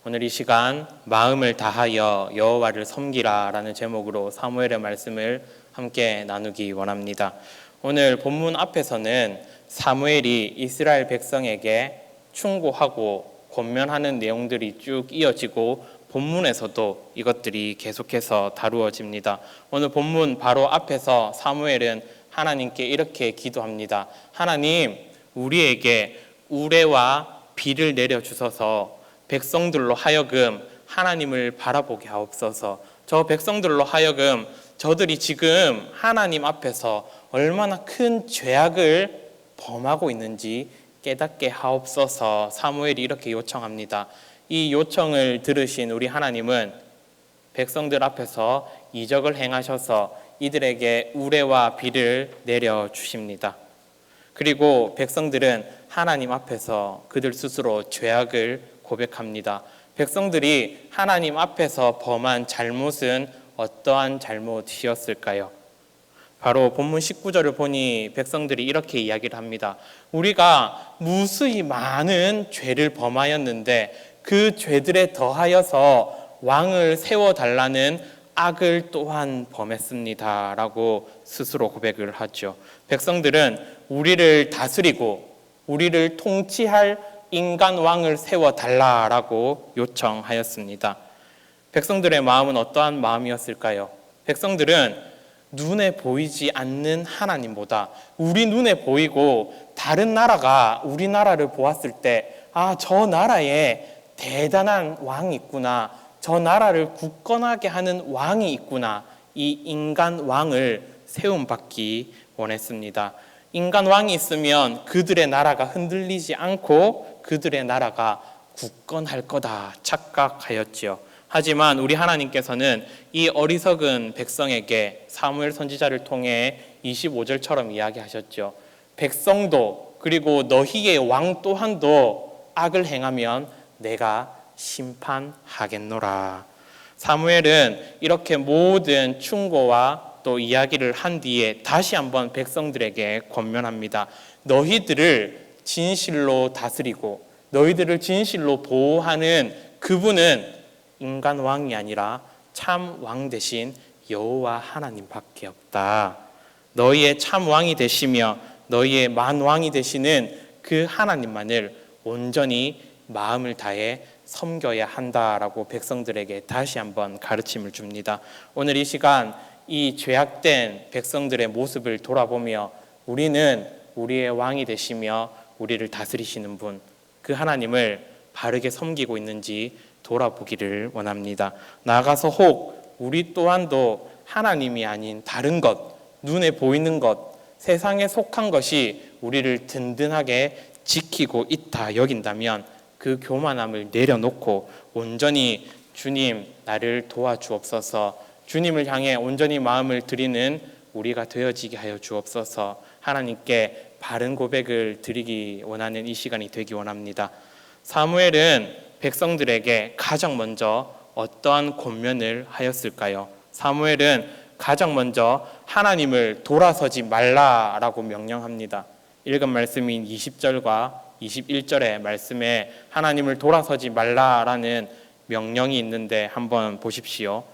오늘 이 시간 마음을 다하여 여호와를 섬기라라는 제목으로 사무엘의 말씀을 함께 나누기 원합니다. 오늘 본문 앞에서는 사무엘이 이스라엘 백성에게 충고하고 권면하는 내용들이 쭉 이어지고 본문에서도 이것들이 계속해서 다루어집니다. 오늘 본문 바로 앞에서 사무엘은 하나님께 이렇게 기도합니다. 하나님, 우리에게 우레와 비를 내려주셔서 백성들로 하여금 하나님을 바라보게 하옵소서. 저 백성들로 하여금 저들이 지금 하나님 앞에서 얼마나 큰 죄악을 범하고 있는지 깨닫게 하옵소서. 사무엘이 이렇게 요청합니다. 이 요청을 들으신 우리 하나님은 백성들 앞에서 이적을 행하셔서 이들에게 우레와 비를 내려주십니다. 그리고 백성들은 하나님 앞에서 그들 스스로 죄악을 고백합니다. 백성들이 하나님 앞에서 범한 잘못은 어떠한 잘못이었을까요? 바로 본문 19절을 보니 백성들이 이렇게 이야기를 합니다. 우리가 무수히 많은 죄를 범하였는데 그 죄들에 더하여서 왕을 세워달라는 악을 또한 범했습니다 라고 스스로 고백을 하죠. 백성들은 우리를 다스리고 우리를 통치할 인간 왕을 세워달라라고 요청하였습니다. 백성들의 마음은 어떠한 마음이었을까요? 백성들은 눈에 보이지 않는 하나님보다 우리 눈에 보이고 다른 나라가 우리나라를 보았을 때 저 나라에 대단한 왕이 있구나, 저 나라를 굳건하게 하는 왕이 있구나, 이 인간 왕을 세움받기 원했습니다. 인간 왕이 있으면 그들의 나라가 흔들리지 않고 그들의 나라가 굳건할 거다 착각하였지요. 하지만 우리 하나님께서는 이 어리석은 백성에게 사무엘 선지자를 통해 25절처럼 이야기하셨죠. 백성도 그리고 너희의 왕 또한도 악을 행하면 내가 심판하겠노라. 사무엘은 이렇게 모든 충고와 또 이야기를 한 뒤에 다시 한번 백성들에게 권면합니다. 너희들을 진실로 다스리고 너희들을 진실로 보호하는 그분은 인간 왕이 아니라 참 왕 대신 여호와 하나님밖에 없다. 너희의 참 왕이 되시며 너희의 만 왕이 되시는 그 하나님만을 온전히 마음을 다해 섬겨야 한다라고 백성들에게 다시 한번 가르침을 줍니다. 오늘 이 시간 이 죄악된 백성들의 모습을 돌아보며 우리는 우리의 왕이 되시며 우리를 다스리시는 분, 그 하나님을 바르게 섬기고 있는지 돌아보기를 원합니다. 나아가서 혹 우리 또한도 하나님이 아닌 다른 것, 눈에 보이는 것, 세상에 속한 것이 우리를 든든하게 지키고 있다 여긴다면 그 교만함을 내려놓고 온전히 주님 나를 도와주옵소서, 주님을 향해 온전히 마음을 드리는 우리가 되어지게 하여 주옵소서. 하나님께 바른 고백을 드리기 원하는 이 시간이 되기 원합니다. 사무엘은 백성들에게 가장 먼저 어떠한 권면을 하였을까요? 사무엘은 가장 먼저 하나님을 돌아서지 말라라고 명령합니다. 읽은 말씀인 20절과 21절의 말씀에 하나님을 돌아서지 말라라는 명령이 있는데 한번 보십시오.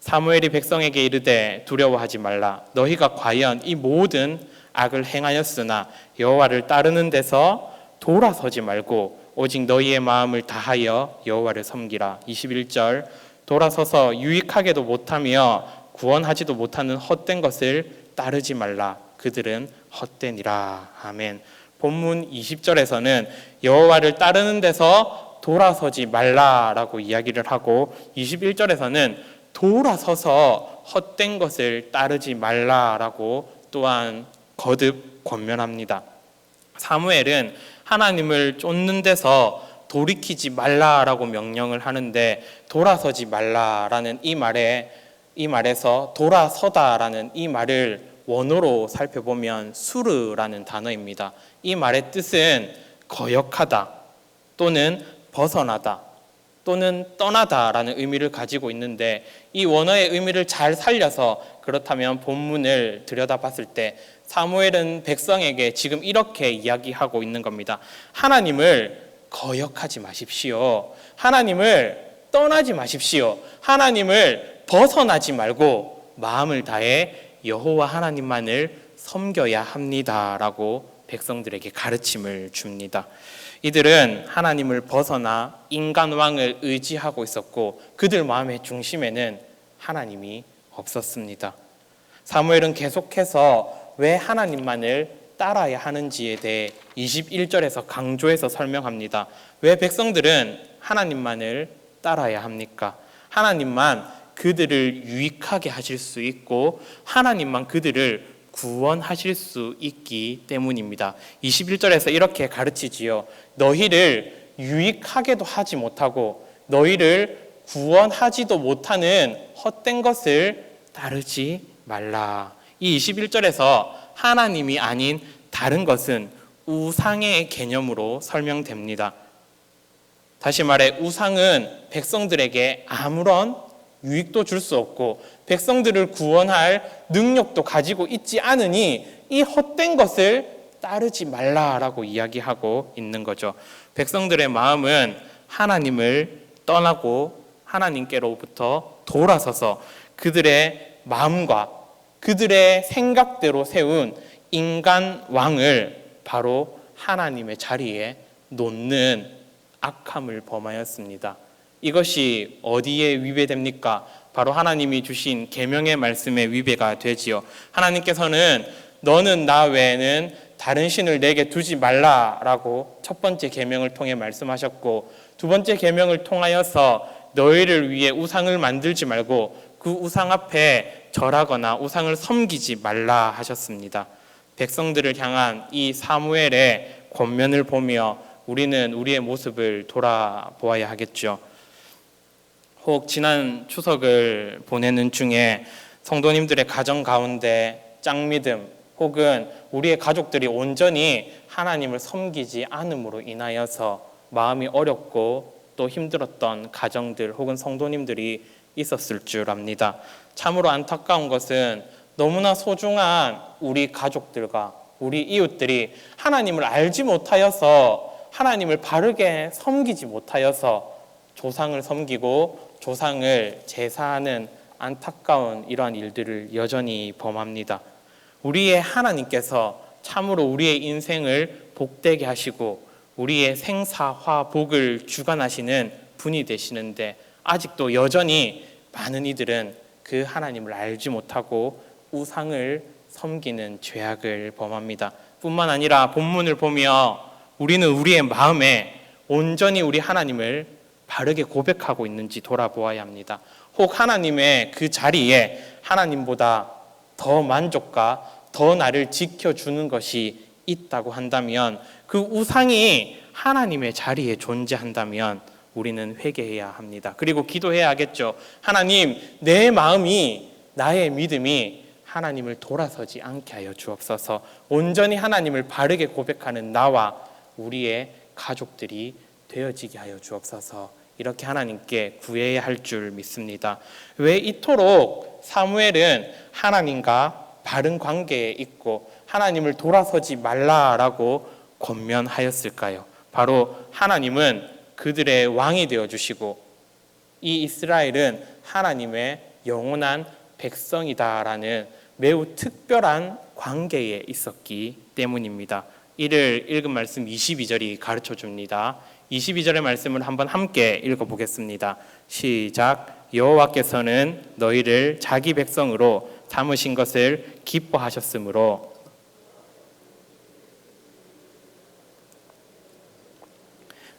사무엘이 백성에게 이르되 두려워하지 말라. 너희가 과연 이 모든 악을 행하였으나 여호와를 따르는 데서 돌아서지 말고 오직 너희의 마음을 다하여 여호와를 섬기라. 21절 돌아서서 유익하게도 못하며 구원하지도 못하는 헛된 것을 따르지 말라. 그들은 헛되니라. 아멘. 본문 20절에서는 여호와를 따르는 데서 돌아서지 말라라고 이야기를 하고 21절에서는 돌아서서 헛된 것을 따르지 말라라고 또한 거듭 권면합니다. 사무엘은 하나님을 쫓는 데서 돌이키지 말라라고 명령을 하는데 돌아서지 말라라는 이 말에서 돌아서다라는 이 말을 원어로 살펴보면 수르라는 단어입니다. 이 말의 뜻은 거역하다 또는 벗어나다 또는 떠나다라는 의미를 가지고 있는데 이 원어의 의미를 잘 살려서 그렇다면 본문을 들여다봤을 때 사무엘은 백성에게 지금 이렇게 이야기하고 있는 겁니다. 하나님을 거역하지 마십시오. 하나님을 떠나지 마십시오. 하나님을 벗어나지 말고 마음을 다해 여호와 하나님만을 섬겨야 합니다라고 백성들에게 가르침을 줍니다. 이들은 하나님을 벗어나 인간 왕을 의지하고 있었고 그들 마음의 중심에는 하나님이 없었습니다. 사무엘은 계속해서 왜 하나님만을 따라야 하는지에 대해 21절에서 강조해서 설명합니다. 왜 백성들은 하나님만을 따라야 합니까? 하나님만 그들을 유익하게 하실 수 있고 하나님만 그들을 구원하실 수 있기 때문입니다. 21절에서 이렇게 가르치지요. 너희를 유익하게도 하지 못하고 너희를 구원하지도 못하는 헛된 것을 따르지 말라. 이 21절에서 하나님이 아닌 다른 것은 우상의 개념으로 설명됩니다. 다시 말해 우상은 백성들에게 아무런 유익도 줄 수 없고 백성들을 구원할 능력도 가지고 있지 않으니 이 헛된 것을 따르지 말라라고 이야기하고 있는 거죠. 백성들의 마음은 하나님을 떠나고 하나님께로부터 돌아서서 그들의 마음과 그들의 생각대로 세운 인간 왕을 바로 하나님의 자리에 놓는 악함을 범하였습니다. 이것이 어디에 위배됩니까? 바로 하나님이 주신 계명의 말씀에 위배가 되지요. 하나님께서는 너는 나 외에는 다른 신을 내게 두지 말라라고 첫 번째 계명을 통해 말씀하셨고 두 번째 계명을 통하여서 너희를 위해 우상을 만들지 말고 그 우상 앞에 절하거나 우상을 섬기지 말라 하셨습니다. 백성들을 향한 이 사무엘의 권면을 보며 우리는 우리의 모습을 돌아보아야 하겠죠. 혹 지난 추석을 보내는 중에 성도님들의 가정 가운데 짱믿음 혹은 우리의 가족들이 온전히 하나님을 섬기지 않음으로 인하여서 마음이 어렵고 또 힘들었던 가정들 혹은 성도님들이 있었을 줄 압니다. 참으로 안타까운 것은 너무나 소중한 우리 가족들과 우리 이웃들이 하나님을 알지 못하여서 하나님을 바르게 섬기지 못하여서 조상을 섬기고 조상을 제사하는 안타까운 이러한 일들을 여전히 범합니다. 우리의 하나님께서 참으로 우리의 인생을 복되게 하시고 우리의 생사화복을 주관하시는 분이 되시는데 아직도 여전히 많은 이들은 그 하나님을 알지 못하고 우상을 섬기는 죄악을 범합니다. 뿐만 아니라 본문을 보며 우리는 우리의 마음에 온전히 우리 하나님을 바르게 고백하고 있는지 돌아보아야 합니다. 혹 하나님의 그 자리에 하나님보다 더 만족과 더 나를 지켜주는 것이 있다고 한다면 그 우상이 하나님의 자리에 존재한다면 우리는 회개해야 합니다. 그리고 기도해야 하겠죠. 하나님, 내 마음이 나의 믿음이 하나님을 돌아서지 않게 하여 주옵소서. 온전히 하나님을 바르게 고백하는 나와 우리의 가족들이 되어지게 하여 주옵소서. 이렇게 하나님께 구해야 할 줄 믿습니다. 왜 이토록 사무엘은 하나님과 바른 관계에 있고 하나님을 돌아서지 말라라고 권면하였을까요? 바로 하나님은 그들의 왕이 되어주시고 이 이스라엘은 하나님의 영원한 백성이다라는 매우 특별한 관계에 있었기 때문입니다. 이를 읽은 말씀 22절이 가르쳐줍니다. 22절의 말씀을 한번 함께 읽어보겠습니다. 시작. 여호와께서는 너희를 자기 백성으로 삼으신 것을 기뻐하셨으므로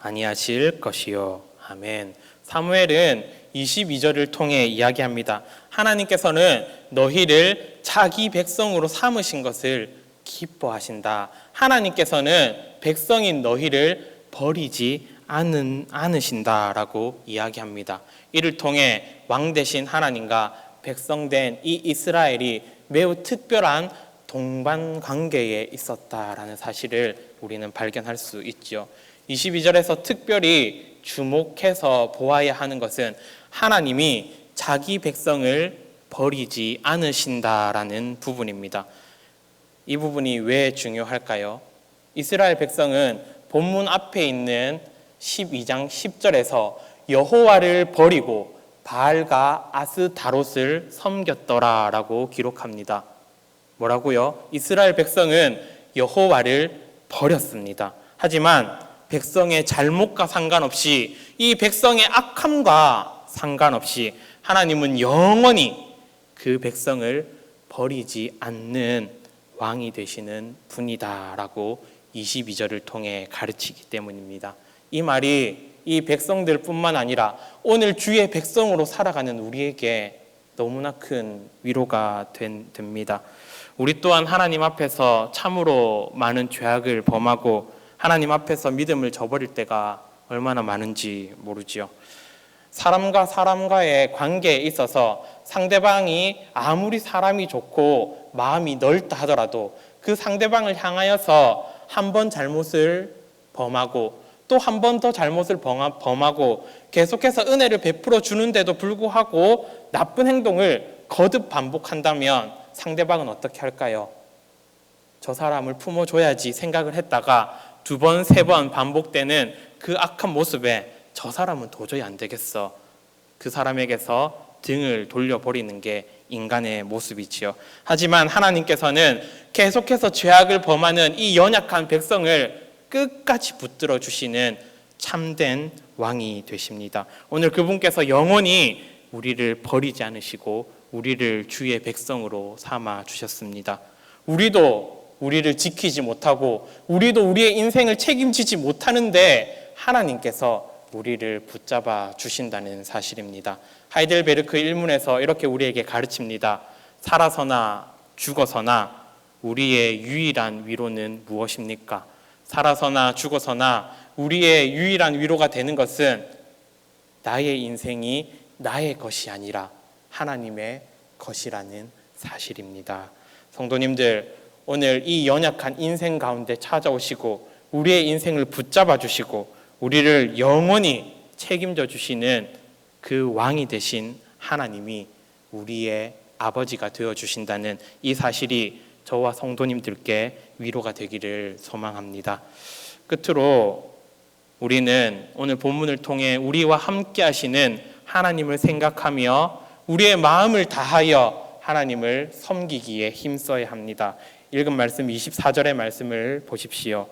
아니하실 것이요. 아멘. 사무엘은 22절을 통해 이야기합니다. 하나님께서는 너희를 자기 백성으로 삼으신 것을 기뻐하신다. 하나님께서는 백성인 너희를 버리지 않으신다라고 이야기합니다. 이를 통해 왕 되신 하나님과 백성된 이 이스라엘이 매우 특별한 동반 관계에 있었다라는 사실을 우리는 발견할 수 있죠. 22절에서 특별히 주목해서 보아야 하는 것은 하나님이 자기 백성을 버리지 않으신다라는 부분입니다. 이 부분이 왜 중요할까요? 이스라엘 백성은 본문 앞에 있는 12장 10절에서 여호와를 버리고 바알과 아스다롯을 섬겼더라라고 기록합니다. 뭐라고요? 이스라엘 백성은 여호와를 버렸습니다. 하지만 백성의 잘못과 상관없이, 이 백성의 악함과 상관없이 하나님은 영원히 그 백성을 버리지 않는 왕이 되시는 분이다라고 22절을 통해 가르치기 때문입니다. 이 말이 이 백성들뿐만 아니라 오늘 주의 백성으로 살아가는 우리에게 너무나 큰 위로가 됩니다. 우리 또한 하나님 앞에서 참으로 많은 죄악을 범하고 하나님 앞에서 믿음을 저버릴 때가 얼마나 많은지 모르지요. 사람과 사람과의 관계에 있어서 상대방이 아무리 사람이 좋고 마음이 넓다 하더라도 그 상대방을 향하여서 한 번 잘못을 범하고 또 한 번 더 잘못을 범하고 계속해서 은혜를 베풀어 주는데도 불구하고 나쁜 행동을 거듭 반복한다면 상대방은 어떻게 할까요? 저 사람을 품어줘야지 생각을 했다가 두 번, 세 번 반복되는 그 악한 모습에 저 사람은 도저히 안 되겠어. 그 사람에게서 등을 돌려버리는 게 인간의 모습이지요. 하지만 하나님께서는 계속해서 죄악을 범하는 이 연약한 백성을 끝까지 붙들어 주시는 참된 왕이 되십니다. 오늘 그분께서 영원히 우리를 버리지 않으시고 우리를 주의 백성으로 삼아 주셨습니다. 우리도 우리를 지키지 못하고 우리도 우리의 인생을 책임지지 못하는데 하나님께서 우리를 붙잡아 주신다는 사실입니다. 하이델베르크 일문에서 이렇게 우리에게 가르칩니다. 살아서나 죽어서나 우리의 유일한 위로는 무엇입니까? 살아서나 죽어서나 우리의 유일한 위로가 되는 것은 나의 인생이 나의 것이 아니라 하나님의 것이라는 사실입니다. 성도님들, 오늘 이 연약한 인생 가운데 찾아오시고 우리의 인생을 붙잡아 주시고 우리를 영원히 책임져 주시는 그 왕이 되신 하나님이 우리의 아버지가 되어 주신다는 이 사실이 저와 성도님들께 위로가 되기를 소망합니다. 끝으로 우리는 오늘 본문을 통해 우리와 함께 하시는 하나님을 생각하며 우리의 마음을 다하여 하나님을 섬기기에 힘써야 합니다. 읽은 말씀 24절의 말씀을 보십시오.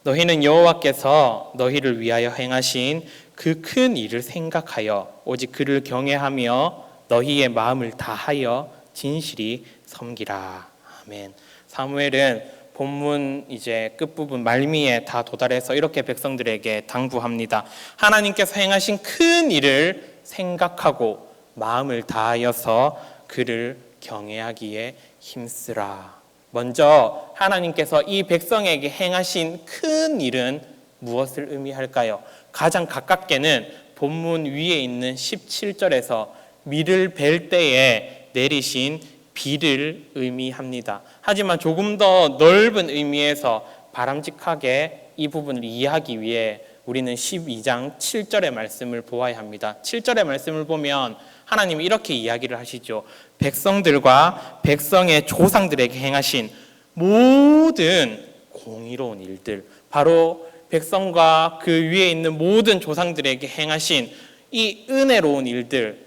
너희는 여호와께서 너희를 위하여 행하신 그 큰 일을 생각하여 오직 그를 경외하며 너희의 마음을 다하여 진실이 섬기라. 아멘. 사무엘은 본문 이제 끝부분 말미에 다 도달해서 이렇게 백성들에게 당부합니다. 하나님께서 행하신 큰 일을 생각하고 마음을 다하여서 그를 경외하기에 힘쓰라. 먼저 하나님께서 이 백성에게 행하신 큰 일은 무엇을 의미할까요? 가장 가깝게는 본문 위에 있는 17절에서 밀을 벨 때에 내리신 비를 의미합니다. 하지만 조금 더 넓은 의미에서 바람직하게 이 부분을 이해하기 위해 우리는 12장 7절의 말씀을 보아야 합니다. 7절의 말씀을 보면 하나님이 이렇게 이야기를 하시죠. 백성들과 백성의 조상들에게 행하신 모든 공의로운 일들, 바로 백성과 그 위에 있는 모든 조상들에게 행하신 이 은혜로운 일들,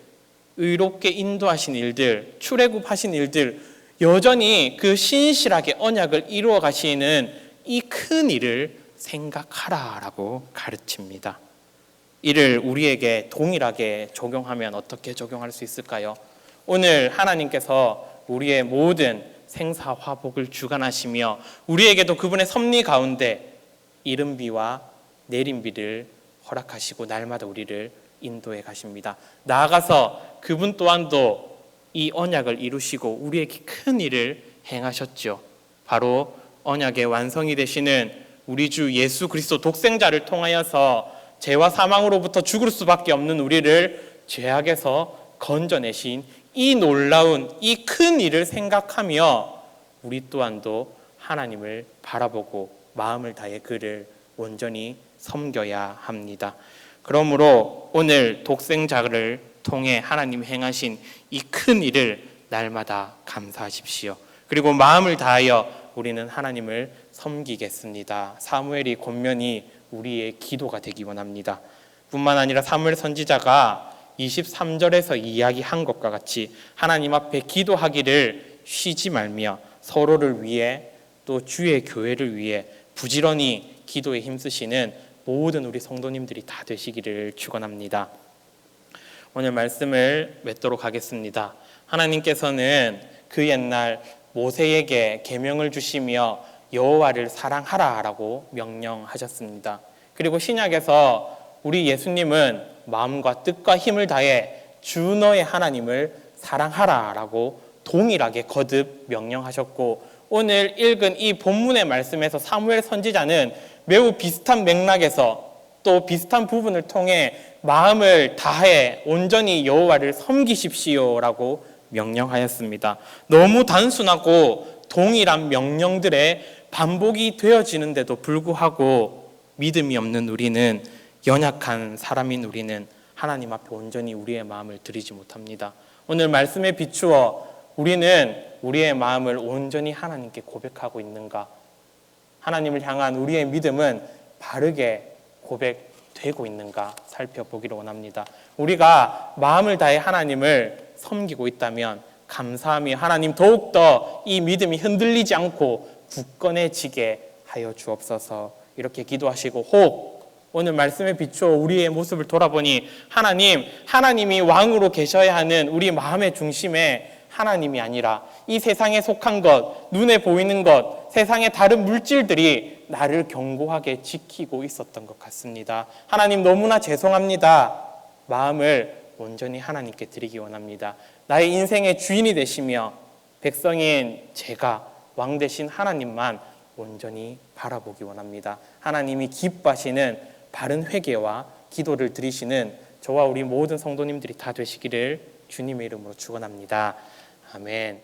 의롭게 인도하신 일들, 출애굽하신 일들, 여전히 그 신실하게 언약을 이루어 가시는 이 큰 일을 생각하라라고 가르칩니다. 이를 우리에게 동일하게 적용하면 어떻게 적용할 수 있을까요? 오늘 하나님께서 우리의 모든 생사화복을 주관하시며 우리에게도 그분의 섭리 가운데 이른 비와 내린 비를 허락하시고 날마다 우리를 인도해 가십니다. 나아가서 그분 또한도 이 언약을 이루시고 우리에게 큰 일을 행하셨죠. 바로 언약의 완성이 되시는 우리 주 예수 그리스도 독생자를 통하여서 죄와 사망으로부터 죽을 수밖에 없는 우리를 죄악에서 건져내신 이 놀라운 이 큰 일을 생각하며 우리 또한도 하나님을 바라보고 마음을 다해 그를 온전히 섬겨야 합니다. 그러므로 오늘 독생자를 통해 하나님 행하신 이 큰 일을 날마다 감사하십시오. 그리고 마음을 다하여 우리는 하나님을 섬기겠습니다. 사무엘이 권면이 우리의 기도가 되기 원합니다. 뿐만 아니라 사무엘 선지자가 23절에서 이야기한 것과 같이 하나님 앞에 기도하기를 쉬지 말며 서로를 위해 또 주의 교회를 위해 부지런히 기도에 힘쓰시는 모든 우리 성도님들이 다 되시기를 축원합니다. 오늘 말씀을 맺도록 하겠습니다. 하나님께서는 그 옛날 모세에게 계명을 주시며 여호와를 사랑하라라고 명령하셨습니다. 그리고 신약에서 우리 예수님은 마음과 뜻과 힘을 다해 주 너의 하나님을 사랑하라라고 동일하게 거듭 명령하셨고, 오늘 읽은 이 본문의 말씀에서 사무엘 선지자는 매우 비슷한 맥락에서 또 비슷한 부분을 통해 마음을 다해 온전히 여호와를 섬기십시오라고 명령하였습니다. 너무 단순하고 동일한 명령들의 반복이 되어지는데도 불구하고 믿음이 없는 우리는, 연약한 사람인 우리는 하나님 앞에 온전히 우리의 마음을 드리지 못합니다. 오늘 말씀에 비추어 우리는 우리의 마음을 온전히 하나님께 고백하고 있는가? 하나님을 향한 우리의 믿음은 바르게 고백되고 있는가 살펴보기를 원합니다. 우리가 마음을 다해 하나님을 섬기고 있다면 감사함이 하나님 더욱더 이 믿음이 흔들리지 않고 굳건해지게 하여 주옵소서. 이렇게 기도하시고 혹 오늘 말씀에 비추어 우리의 모습을 돌아보니 하나님이 왕으로 계셔야 하는 우리 마음의 중심에 하나님이 아니라 이 세상에 속한 것, 눈에 보이는 것, 세상의 다른 물질들이 나를 견고하게 지키고 있었던 것 같습니다. 하나님 너무나 죄송합니다. 마음을 온전히 하나님께 드리기 원합니다. 나의 인생의 주인이 되시며 백성인 제가 왕 되신 하나님만 온전히 바라보기 원합니다. 하나님이 기뻐하시는 바른 회개와 기도를 드리시는 저와 우리 모든 성도님들이 다 되시기를 주님의 이름으로 축원합니다. 아멘.